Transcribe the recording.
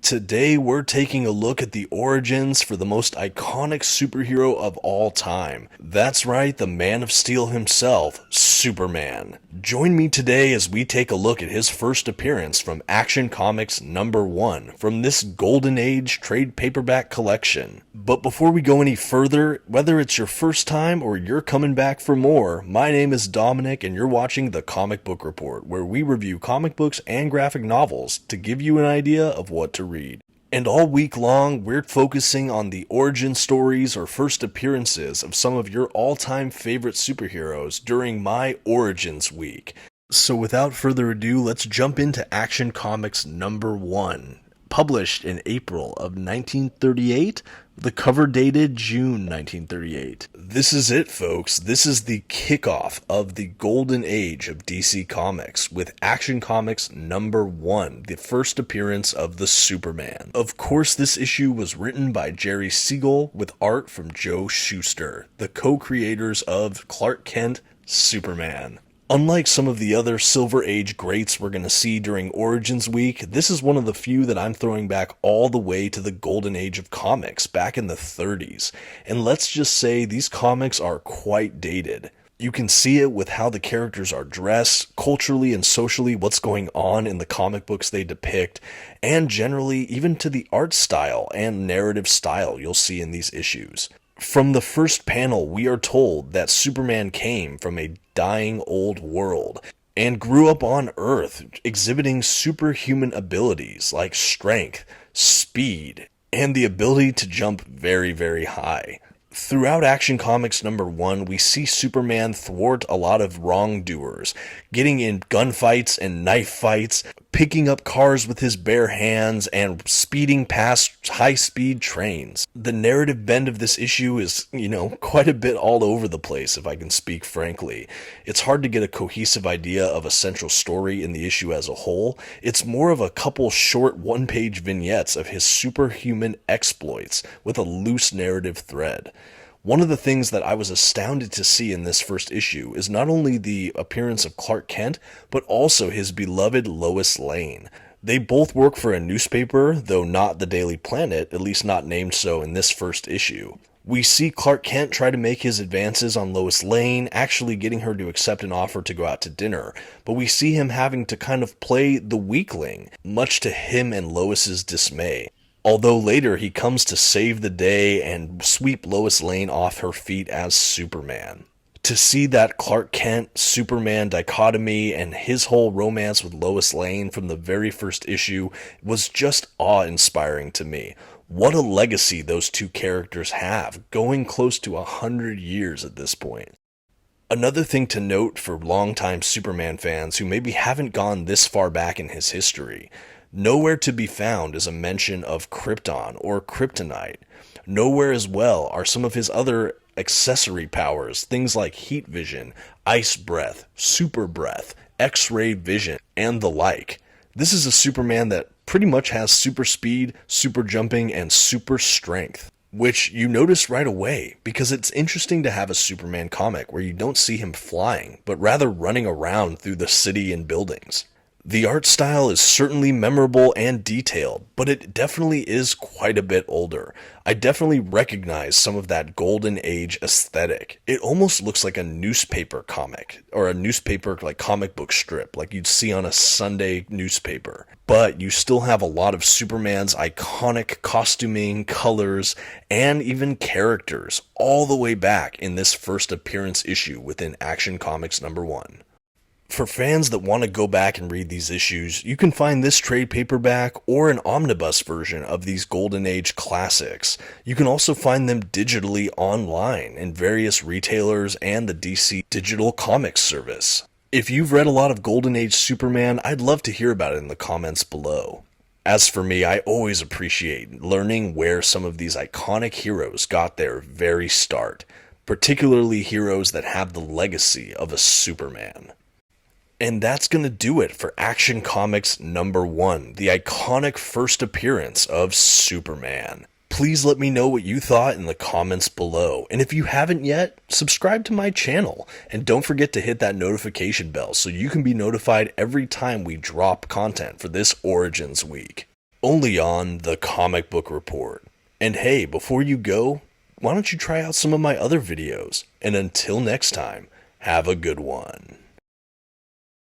Today we're taking a look at the origins for the most iconic superhero of all time. That's right, the Man of Steel himself, Superman. Join me today as we take a look at his first appearance from Action Comics #1 from this Golden Age trade paperback collection. But before we go any further, whether it's your first time or you're coming back for more, my name is Dominic and you're watching The Comic Book Report, where we review comic books and graphic novels to give you an idea of what to read. And all week long, we're focusing on the origin stories or first appearances of some of your all-time favorite superheroes during my Origins Week. So without further ado, let's jump into Action Comics #1. Published in April of 1938, the cover dated June 1938. This is it, folks. This is the kickoff of the golden age of DC Comics with Action Comics #1, the first appearance of the Superman. Of course, this issue was written by Jerry Siegel with art from Joe Shuster, the co-creators of Clark Kent, Superman. Unlike some of the other Silver Age greats we're going to see during Origins Week, this is one of the few that I'm throwing back all the way to the Golden Age of comics back in the 30s. And let's just say these comics are quite dated. You can see it with how the characters are dressed, culturally and socially what's going on in the comic books they depict, and generally even to the art style and narrative style you'll see in these issues. From the first panel, we are told that Superman came from a dying old world and grew up on Earth, exhibiting superhuman abilities like strength, speed, and the ability to jump very, very high. Throughout Action Comics #1, we see Superman thwart a lot of wrongdoers, getting in gunfights and knife fights, picking up cars with his bare hands, and speeding past high-speed trains. The narrative bend of this issue is, quite a bit all over the place, if I can speak frankly. It's hard to get a cohesive idea of a central story in the issue as a whole. It's more of a couple short one-page vignettes of his superhuman exploits with a loose narrative thread. One of the things that I was astounded to see in this first issue is not only the appearance of Clark Kent, but also his beloved Lois Lane. They both work for a newspaper, though not the Daily Planet, at least not named so in this first issue. We see Clark Kent try to make his advances on Lois Lane, actually getting her to accept an offer to go out to dinner, but we see him having to kind of play the weakling, much to him and Lois's dismay. Although later he comes to save the day and sweep Lois Lane off her feet as Superman. To see that Clark Kent-Superman dichotomy and his whole romance with Lois Lane from the very first issue was just awe-inspiring to me. What a legacy those two characters have, going close to 100 years at this point. Another thing to note for longtime Superman fans who maybe haven't gone this far back in his history: nowhere to be found is a mention of Krypton or kryptonite. Nowhere as well are some of his other accessory powers, things like heat vision, ice breath, super breath, X-ray vision, and the like. This is a Superman that pretty much has super speed, super jumping, and super strength, which you notice right away, because it's interesting to have a Superman comic where you don't see him flying, but rather running around through the city and buildings. The art style is certainly memorable and detailed, but it definitely is quite a bit older. I definitely recognize some of that golden age aesthetic. It almost looks like a newspaper comic, or a newspaper like comic book strip, like you'd see on a Sunday newspaper. But you still have a lot of Superman's iconic costuming, colors, and even characters all the way back in this first appearance issue within Action Comics #1. For fans that want to go back and read these issues, you can find this trade paperback or an omnibus version of these Golden Age classics. You can also find them digitally online in various retailers and the DC Digital Comics service. If you've read a lot of Golden Age Superman, I'd love to hear about it in the comments below. As for me, I always appreciate learning where some of these iconic heroes got their very start, particularly heroes that have the legacy of a Superman. And that's going to do it for Action Comics #1, the iconic first appearance of Superman. Please let me know what you thought in the comments below. And if you haven't yet, subscribe to my channel. And don't forget to hit that notification bell so you can be notified every time we drop content for this Origins Week. only on The Comic Book Report. And hey, before you go, why don't you try out some of my other videos? And until next time, have a good one.